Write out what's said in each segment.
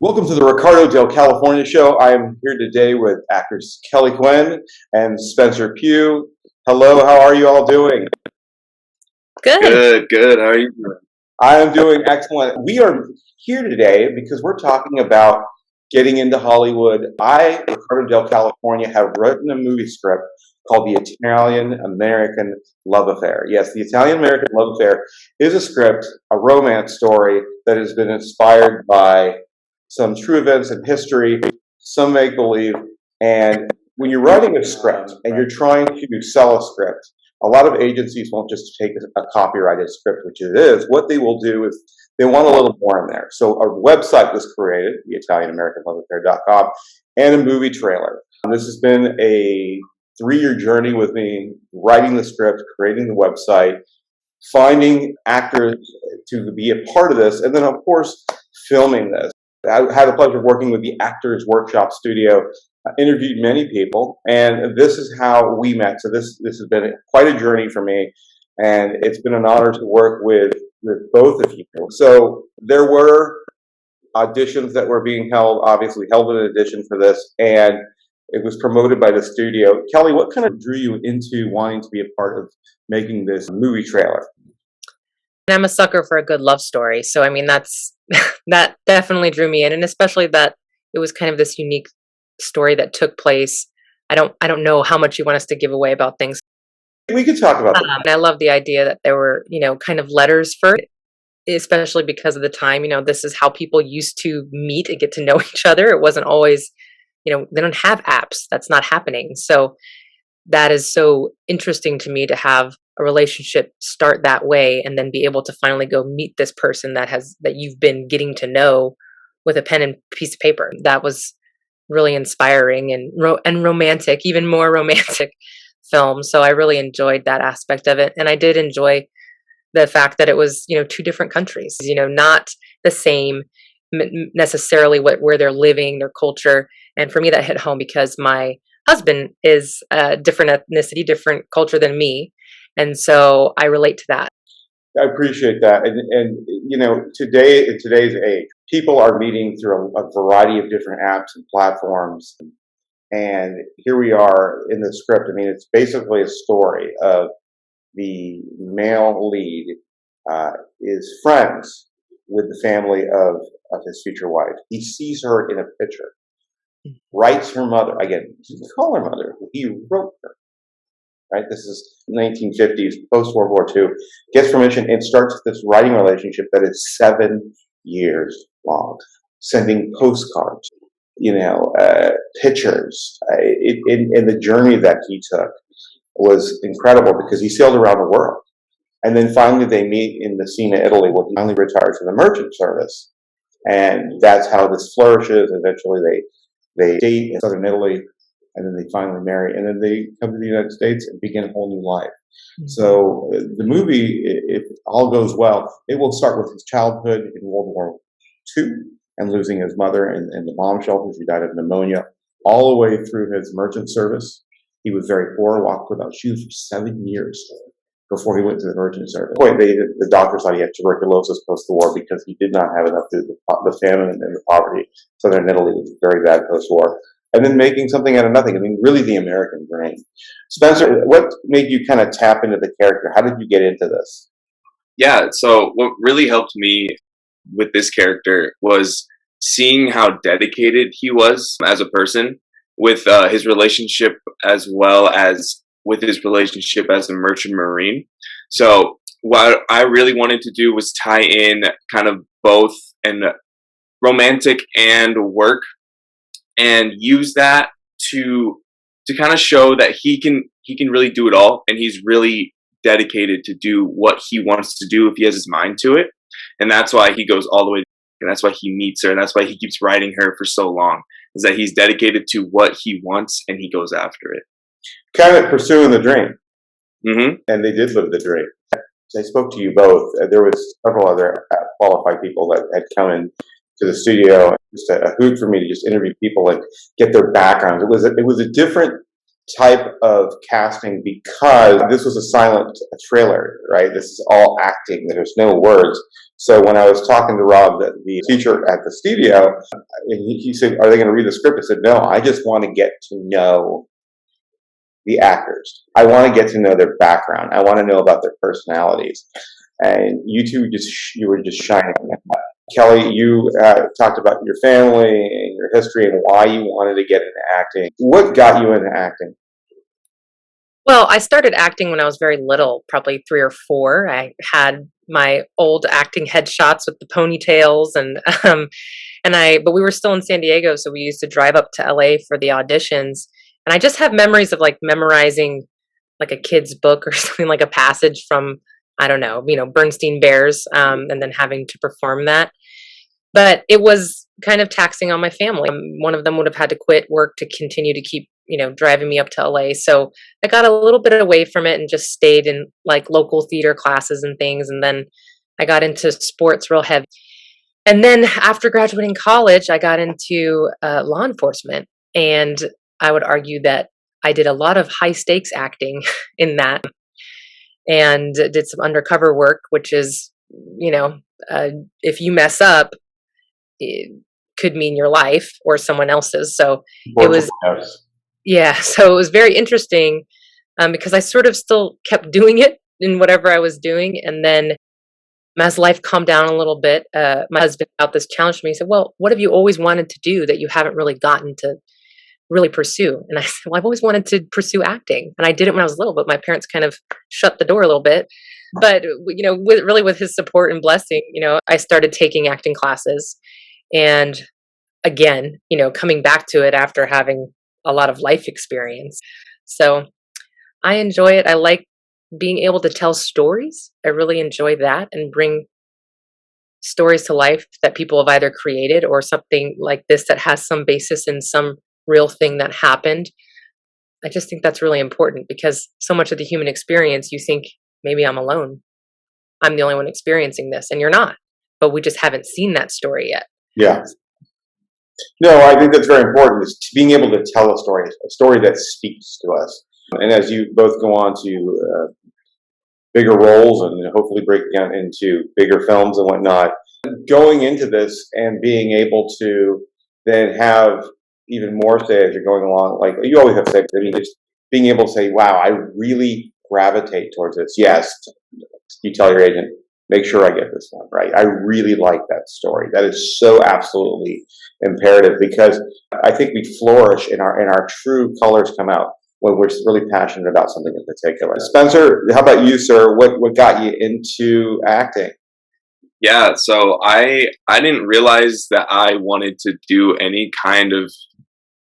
Welcome to the Ricardo Del California Show. I am here today with actors Kelly Quinn and Spencer Pugh. Hello, how are you all doing? Good. Good. How are you doing? I am doing excellent. We are here today because we're talking about getting into Hollywood. I, Ricardo Del California, have written a movie script called The Italian-American Love Affair. Yes, The Italian-American Love Affair is a script, a romance story that has been inspired by some true events in history, some make-believe. And when you're writing a script and you're trying to sell a script, a lot of agencies won't just take a copyrighted script, which it is. What they will do is they want a little more in there. So a website was created, the ItalianAmericanLoveAffair.com, and a movie trailer. This has been a 3-year journey with me, writing the script, creating the website, finding actors to be a part of this, and then, of course, filming this. I had the pleasure of working with the Actors Workshop Studio. I interviewed many people, and this is how we met. So this has been quite a journey for me, and it's been an honor to work with both of you. So there were auditions that were being held, obviously held an audition for this, and it was promoted by the studio. Kelly, what kind of drew you into wanting to be a part of making this movie trailer? And I'm a sucker for a good love story. So, I mean, that definitely drew me in. And especially that it was kind of this unique story that took place. I don't know how much you want us to give away about things. We could talk about that. And I love the idea that there were, kind of letters first, especially because of the time, this is how people used to meet and get to know each other. It wasn't always, they don't have apps. That's not happening. So that is so interesting to me to have a relationship start that way and then be able to finally go meet this person that you've been getting to know with a pen and piece of paper. That was really inspiring and romantic, even more romantic film. So I really enjoyed that aspect of it. And I did enjoy the fact that it was, 2 different countries, not the same necessarily where they're living, their culture. And for me, that hit home because my husband is a different ethnicity, different culture than me. And so I relate to that. I appreciate that. And today, in today's age, people are meeting through a variety of different apps and platforms. And here we are in the script. I mean, it's basically a story of the male lead is friends with the family of his future wife. He sees her in a picture, writes her mother. Again, he didn't call her mother. He wrote her. Right? This is 1950s, post-World War II, gets permission and starts this writing relationship that is 7 years long, sending postcards, pictures. And the journey that he took was incredible because he sailed around the world. And then finally they meet in Messina, Italy, when he finally retires from the merchant service. And that's how this flourishes. Eventually they date in southern Italy, and then they finally marry, and then they come to the United States and begin a whole new life. Mm-hmm. So the movie, if all goes well, it will start with his childhood in World War II and losing his mother in the bomb shelter. She died of pneumonia, all the way through his merchant service. He was very poor, walked without shoes for 7 years before he went to the merchant service. The doctors thought he had tuberculosis post the war because he did not have enough food. The famine and the poverty. Southern Italy was very bad post-war. And then making something out of nothing. I mean, really the American dream. Spencer, what made you kind of tap into the character? How did you get into this? Yeah, so what really helped me with this character was seeing how dedicated he was as a person with his relationship as well as with his relationship as a merchant marine. So what I really wanted to do was tie in kind of both and romantic and work, and use that to kind of show that he can really do it all, and he's really dedicated to do what he wants to do if he has his mind to it. And that's why he goes all the way, and that's why he meets her, and that's why he keeps writing her for so long, is that he's dedicated to what he wants and he goes after it. Kind of pursuing the dream. Mm-hmm. And they did live the dream. I spoke to you both. There was several other qualified people that had come in to the studio. Just a hoot for me to just interview people and get their backgrounds. It was a different type of casting because this was a silent trailer, right? This is all acting. There's no words. So when I was talking to Rob, the teacher at the studio, he said, "Are they going to read the script?" I said, "No, I just want to get to know the actors. I want to get to know their background. I want to know about their personalities." And you two you were just shining. Kelly, you talked about your family and your history and why you wanted to get into acting. What got you into acting? Well, I started acting when I was very little, probably 3 or 4. I had my old acting headshots with the ponytails but we were still in San Diego, so we used to drive up to LA for the auditions. And I just have memories of like memorizing like a kid's book or something, like a passage from, I don't know, Bernstein Bears, and then having to perform that. But it was kind of taxing on my family. One of them would have had to quit work to continue to keep, driving me up to LA. So I got a little bit away from it and just stayed in like local theater classes and things. And then I got into sports real heavy. And then after graduating college, I got into law enforcement. And I would argue that I did a lot of high stakes acting in that, and did some undercover work, which is, if you mess up, it could mean your life or someone else's. So it was, yeah. So it was very interesting, because I sort of still kept doing it in whatever I was doing. And then as life calmed down a little bit, my husband out this challenge to me. He said, "Well, what have you always wanted to do that you haven't really gotten to really pursue?" And I said, "Well, I've always wanted to pursue acting." And I did it when I was little, but my parents kind of shut the door a little bit. But, with his support and blessing, I started taking acting classes. And again, coming back to it after having a lot of life experience. So I enjoy it. I like being able to tell stories. I really enjoy that, and bring stories to life that people have either created or something like this that has some basis in some real thing that happened. I just think that's really important, because so much of the human experience, you think maybe I'm alone. I'm the only one experiencing this, and you're not. But we just haven't seen that story yet. Yeah. No, I think that's very important, is being able to tell a story that speaks to us. And as you both go on to bigger roles and hopefully break down into bigger films and whatnot, going into this and being able to then have even more say as you're going along, like you always have to say, I mean, just being able to say, "Wow, I really gravitate towards this." Yes, you tell your agent, "Make sure I get this one right. I really like that story." That is so absolutely imperative, because I think we flourish in our true colors come out when we're really passionate about something in particular. Spencer, how about you, sir? What got you into acting? Yeah, so I didn't realize that I wanted to do any kind of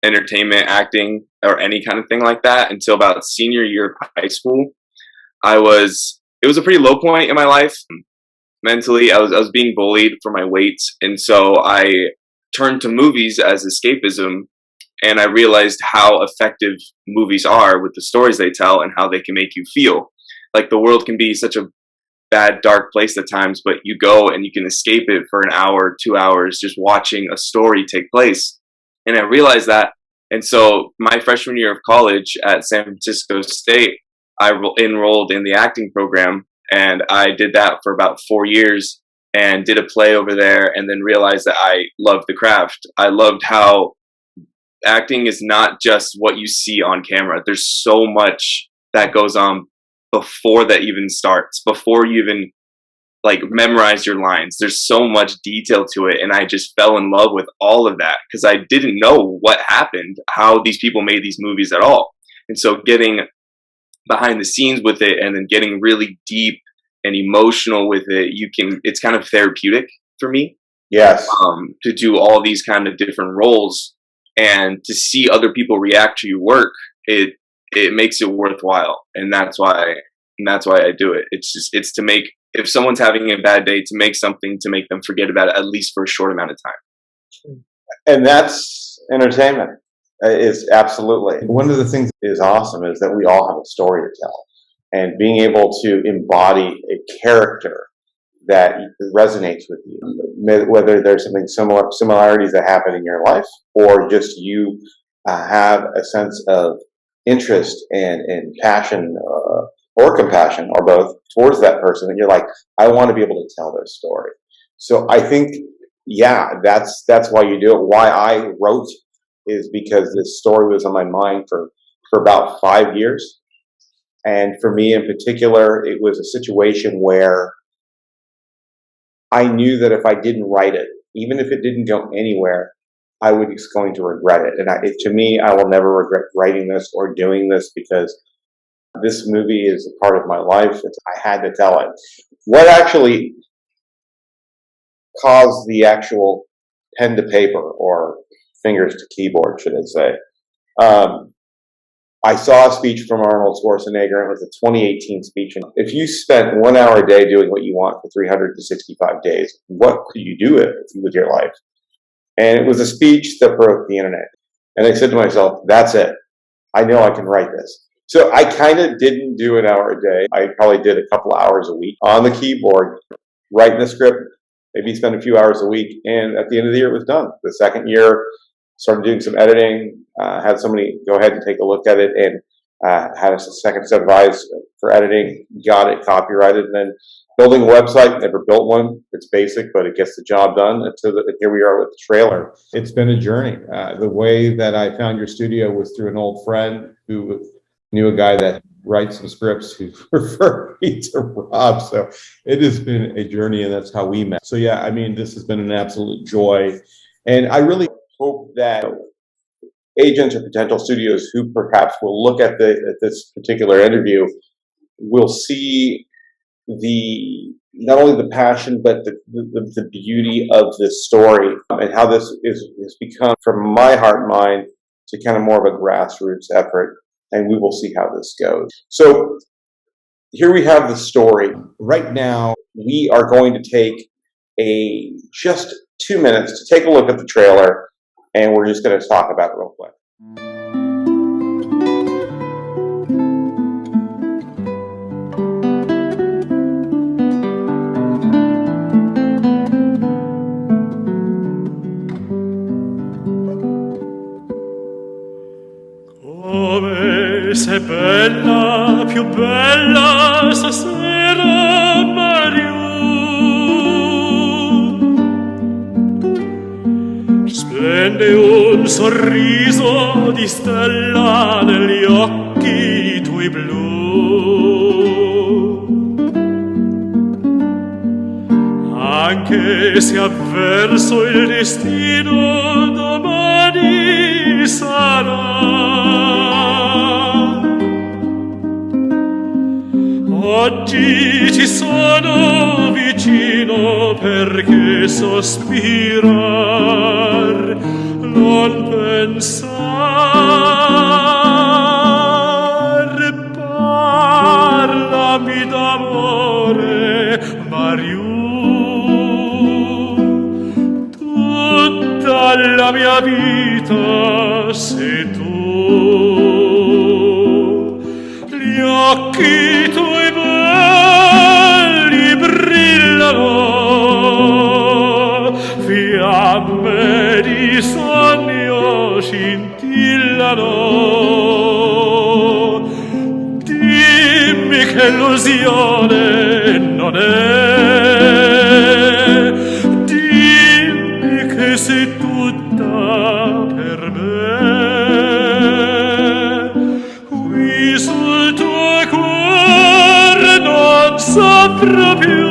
entertainment acting or any kind of thing like that until about senior year of high school. It was a pretty low point in my life mentally. I was being bullied for my weight, and so I turned to movies as escapism, and I realized how effective movies are with the stories they tell and how they can make you feel. Like, the world can be such a bad, dark place at times, but you go and you can escape it for an hour, 2 hours, just watching a story take place. And I realized that. And so my freshman year of college at San Francisco State, I enrolled in the acting program, and I did that for about 4 years and did a play over there, and then realized that I loved the craft. I loved how acting is not just what you see on camera. There's so much that goes on before that even starts, before you even like memorize your lines. There's so much detail to it, and I just fell in love with all of that because I didn't know what happened, how these people made these movies at all. And so getting behind the scenes with it and then getting really deep and emotional with it, it's kind of therapeutic for me. Yes. To do all these kind of different roles and to see other people react to your work, it makes it worthwhile. And that's why I do it. It's to make, if someone's having a bad day, to make something to make them forget about it, at least for a short amount of time. And that's entertainment. Is absolutely. One of the things that is awesome is that we all have a story to tell, and being able to embody a character that resonates with you, whether there's similarities that happen in your life, or just you have a sense of interest and passion or compassion or both towards that person. And you're like, I want to be able to tell their story. So I think, yeah, that's why you do it. Why I wrote is because this story was on my mind for about 5 years. And for me in particular, it was a situation where I knew that if I didn't write it, even if it didn't go anywhere, I was going to regret it. And to me, I will never regret writing this or doing this because this movie is a part of my life. I had to tell it. What actually caused the actual pen to paper or fingers to keyboard, should I say? I saw a speech from Arnold Schwarzenegger. It was a 2018 speech. And if you spent 1 hour a day doing what you want for 365 days, what could you do with your life? And it was a speech that broke the internet. And I said to myself, that's it. I know I can write this. So I kind of didn't do an hour a day. I probably did a couple hours a week on the keyboard, writing the script, maybe spend a few hours a week. And at the end of the year, it was done. The second year, started doing some editing, had somebody go ahead and take a look at it, and had a second set of eyes for editing, got it copyrighted, and then building a website. Never built one. It's basic, but it gets the job done. And so here we are with the trailer. It's been a journey. The way that I found your studio was through an old friend who knew a guy that writes some scripts who referred me to Rob. So it has been a journey, and that's how we met. So yeah, I mean, this has been an absolute joy. And I really hope that agents or potential studios who perhaps will look at this particular interview will see not only the passion, but the beauty of this story and how this is become, from my heart and mind, to kind of more of a grassroots effort. And we will see how this goes. So here we have the story. Right now, we are going to take just 2 minutes to take a look at the trailer, and we're just going to talk about it real quick. Come sei bella, più bella stasera, Mario. Splende un sorriso di stella negli occhi tuoi blu. Anche se avverso il destino domani sarà. Oggi ci sono vicino perché sospirar, non pensar, parlami d'amore, Mariù. Tutta la mia vita sei tu. Gli occhi tuoi belli brillano, fiamme di sogno scintillano. Dimmi che illusione non è, dimmi che sei tutta per me. Qui sul tuo cuore non saprò più,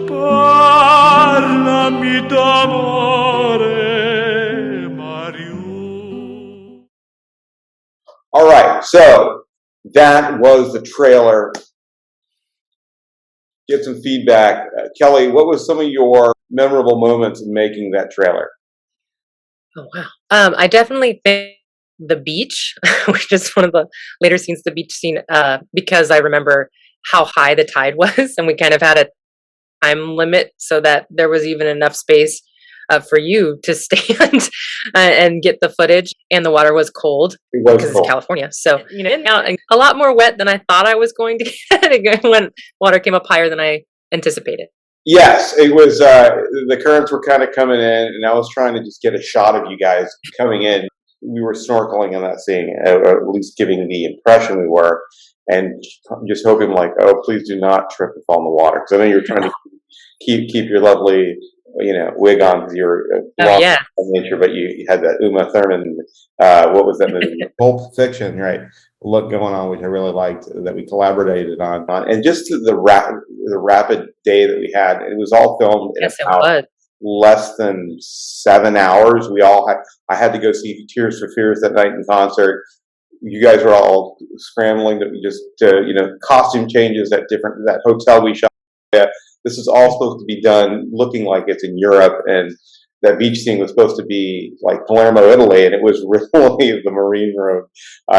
parlami d'amore, Mariù. All right, so that was the trailer. Get some feedback. Kelly, what was some of your memorable moments in making that trailer? Oh wow. I definitely think the beach, which is one of the later scenes, the beach scene, because I remember how high the tide was, and we kind of had a time limit so that there was even enough space for you to stand and get the footage. And the water was cold because it's California, so a lot more wet than I thought I was going to get when water came up higher than I anticipated. Yes, it was. The currents were kind of coming in, and I was trying to just get a shot of you guys coming in. we were snorkeling in that scene, or at least giving the impression we were, and just hoping like, oh, please do not trip and fall in the water, because I know you're trying to keep your lovely, wig on because you're Oh yeah. of nature, but you had that Uma Thurman. What was that movie? Pulp Fiction, right? Look going on, which I really liked, that we collaborated on, and just the rapid day that we had. It was all filmed in Yes, it about was. less than 7 hours. I had to go see Tears for Fears that night in concert. You guys were all scrambling costume changes at that hotel we shot at. This is all supposed to be done looking like it's in Europe, and that beach scene was supposed to be like Palermo, Italy, and it was really the Marine Road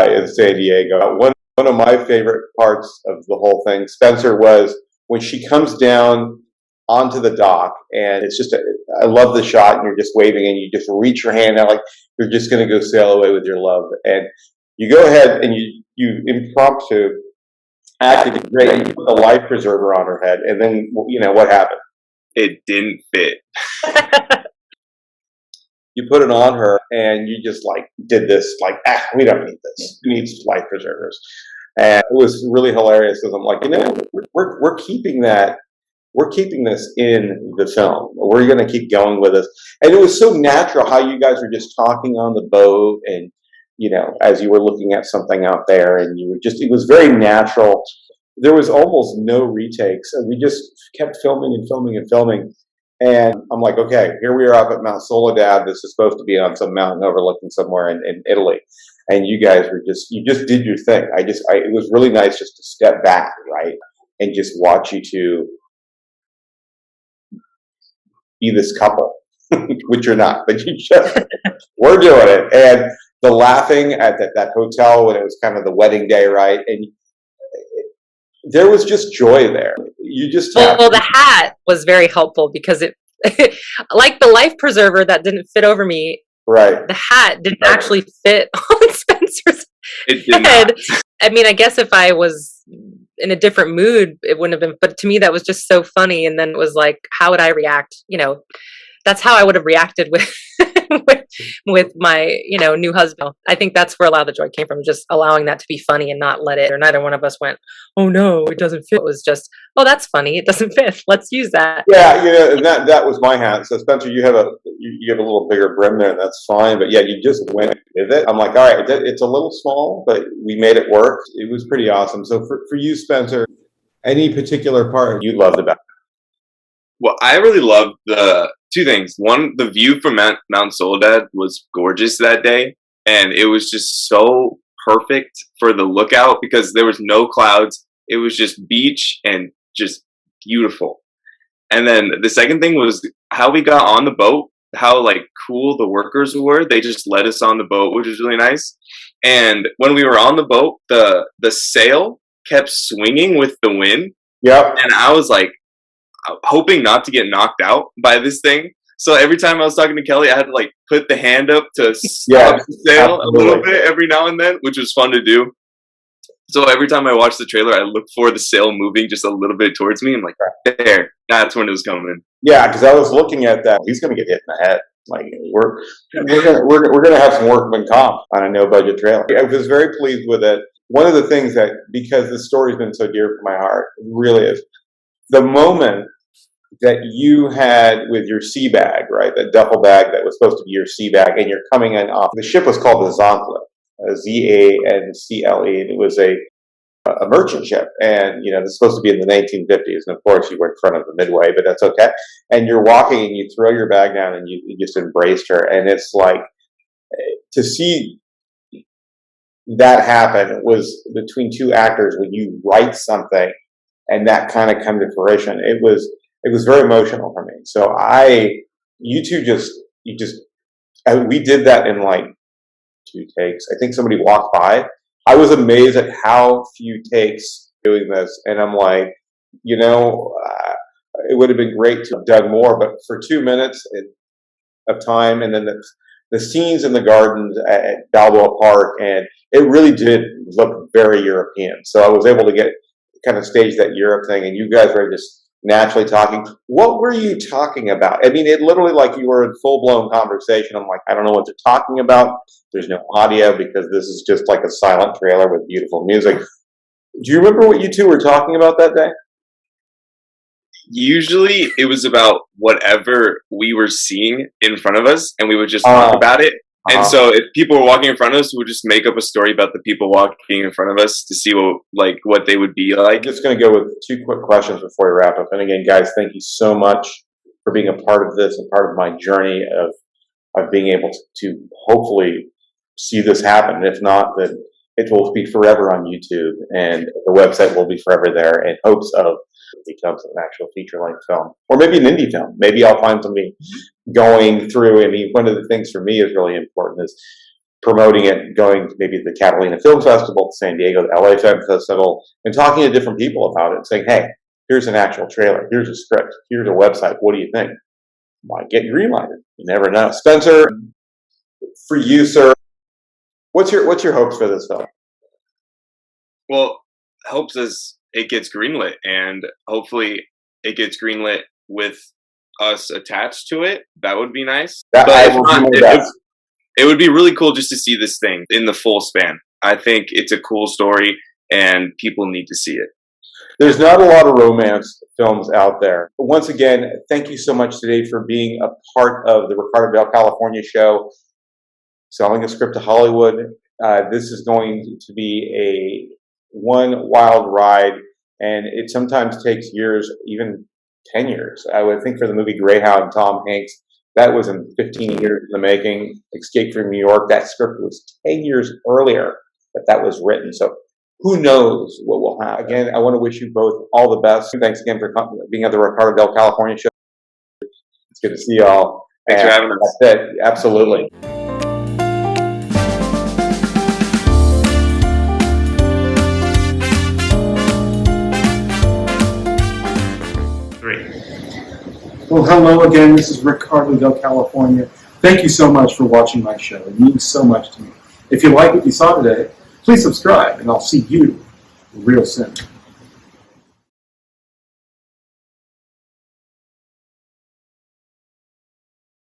in San Diego. One of my favorite parts of the whole thing, Spencer, was when she comes down onto the dock, and it's just I love the shot, and you're just waving, and you just reach your hand out like you're just going to go sail away with your love, and you go ahead and you impromptu acted great. You put the life preserver on her head, and then what happened? It didn't fit. You put it on her, and you just like did this, like, we don't need this. We need life preservers, and it was really hilarious because I'm like, we're keeping that. We're keeping this in the film. We're going to keep going with this, and it was so natural how you guys were just talking on the boat, and as you were looking at something out there, and it was very natural. There was almost no retakes, and we just kept filming and filming and filming. And I'm like, okay, here we are up at Mount Soledad. This is supposed to be on some mountain overlooking somewhere in Italy. And you guys you just did your thing. It was really nice just to step back, right? And just watch you two be this couple, which you're not, but we're doing it. And the laughing at that hotel when it was kind of the wedding day, right? And there was just joy there. You just well, the hat was very helpful because it, like the life preserver that didn't fit over me. Right. The hat didn't actually fit on Spencer's It did head. not. I mean, I guess if I was in a different mood, it wouldn't have been. But to me, that was just so funny. And then it was like, how would I react? That's how I would have reacted with with my new husband. I think that's where a lot of the joy came from, just allowing that to be funny and not let it, or neither one of us went, oh no, it doesn't fit. It was just, oh, that's funny, it doesn't fit, let's use that. Yeah, and that was my hat. So Spencer, you have a little bigger brim there, and that's fine. But yeah, you just went with it. I'm like, all right, it's a little small, but we made it work. It was pretty awesome. So for you, Spencer, any particular part you loved about it? Well, I really loved the two things. One, the view from Mount Soledad was gorgeous that day, and it was just so perfect for the lookout because there was no clouds. It was just beach and just beautiful. And then the second thing was how we got on the boat, how like cool the workers were. They just let us on the boat, which was really nice. And when we were on the boat, the sail kept swinging with the wind. Yep. And I was like, hoping not to get knocked out by this thing. So every time I was talking to Kelly, I had to like put the hand up to stop the sail a little bit every now and then, which was fun to do. So every time I watched the trailer, I looked for the sail moving just a little bit towards me. I'm like, there, that's when it was coming. Yeah, because I was looking at that. He's going to get hit in the head. Like we're gonna have some workman comp on a no budget trailer. I was very pleased with it. One of the things that, because the story's been so dear to my heart, really is the moment that you had with your sea bag, right? That duffel bag that was supposed to be your sea bag, and you're coming in off. The ship was called the Zancle, Z-A-N-C-L-E, and it was a merchant ship, and it's supposed to be in the 1950s. And of course, you were in front of the Midway, but that's okay. And you're walking, and you throw your bag down, and you just embraced her, and it's like to see that happen was between two actors when you write something and that kind of come to fruition. It was very emotional for me. So we did that in like 2 takes. I think somebody walked by. I was amazed at how few takes doing this. And I'm like, it would have been great to have done more, but for 2 minutes of time, and then the scenes in the gardens at Balboa Park, and it really did look very European. So I was able to kind of stage that Europe thing, and you guys were just naturally talking. What were you talking about? I mean, it literally like you were in full-blown conversation. I'm like, I don't know what they're talking about. There's no audio because this is just like a silent trailer with beautiful music. Do you remember what you two were talking about that day? Usually it was about whatever we were seeing in front of us, and we would just talk about it. And so if people were walking in front of us, we would just make up a story about the people walking in front of us to see what they would be I'm like. just going to go with two quick questions before we wrap up. And again, guys, thank you so much for being a part of this and part of my journey of being able to hopefully see this happen. And if not, then it will be forever on YouTube, and the website will be forever there in hopes of it becomes an actual feature-length film, or maybe an indie film. Maybe I'll find somebody going through. I mean, one of the things for me is really important is promoting it, going to maybe the Catalina Film Festival, San Diego, the LA Film Festival, and talking to different people about it and saying, hey, here's an actual trailer, here's a script, here's a website, what do you think? Might get greenlighted. You never know. Spencer, for you, sir, what's your hopes for this film? Well, hopes is it gets greenlit, and hopefully it gets greenlit with us attached to it. That would be nice. That, But I if will not, do my best. it would be really cool just to see this thing in the full span. I think it's a cool story, and people need to see it. There's not a lot of romance films out there. But once again, thank you so much today for being a part of the Ricardo Del California show, selling a script to Hollywood. This is going to be one wild ride, and it sometimes takes years, even 10 years. I would think for the movie Greyhound, Tom Hanks, that was in 15 years in the making. Escape from New York, that script was 10 years earlier that was written. So who knows what will happen. Again, I want to wish you both all the best. Thanks again for being at the Ricardo Del California show. It's good to see you all. Thanks for having us. That's it. Absolutely. Well, hello again. This is Ricardo Del California. Thank you so much for watching my show. It means so much to me. If you like what you saw today, please subscribe, and I'll see you real soon.